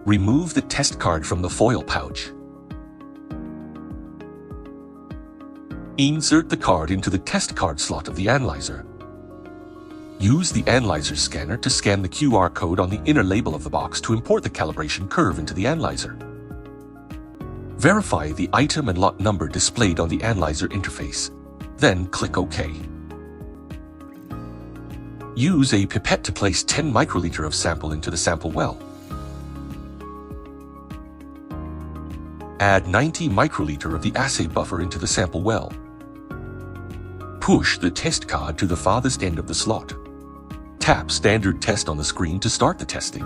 Remove the test card from the foil pouch. Insert the card into the test card slot of the analyzer. Use the analyzer scanner to scan the QR code on the inner label of the box to import the calibration curve into the analyzer. Verify the item and lot number displayed on the analyzer interface. Then click OK. Use a pipette to place 10 microliter of sample into the sample well. Add 90 microliter of the assay buffer into the sample well. Push the test card to the farthest end of the slot. Tap Standard Test on the screen to start the testing.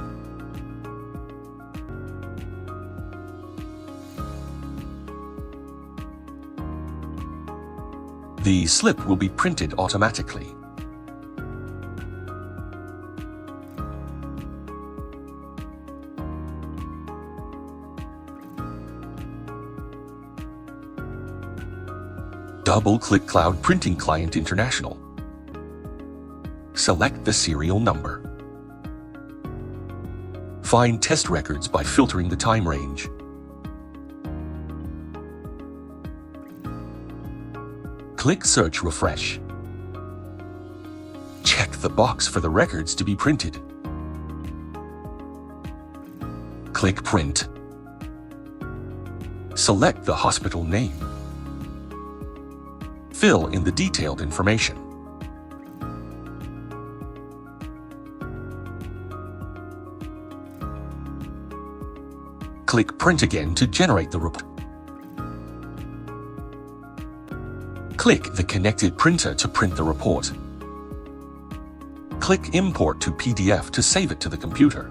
The slip will be printed automatically. Double-click Cloud Printing Client International. Select the serial number. Find test records by filtering the time range. Click Search Refresh. Check the box for the records to be printed. Click Print. Select the hospital name. Fill in the detailed information. Click Print again to generate the report. Click the connected printer to print the report. Click Import to PDF to save it to the computer.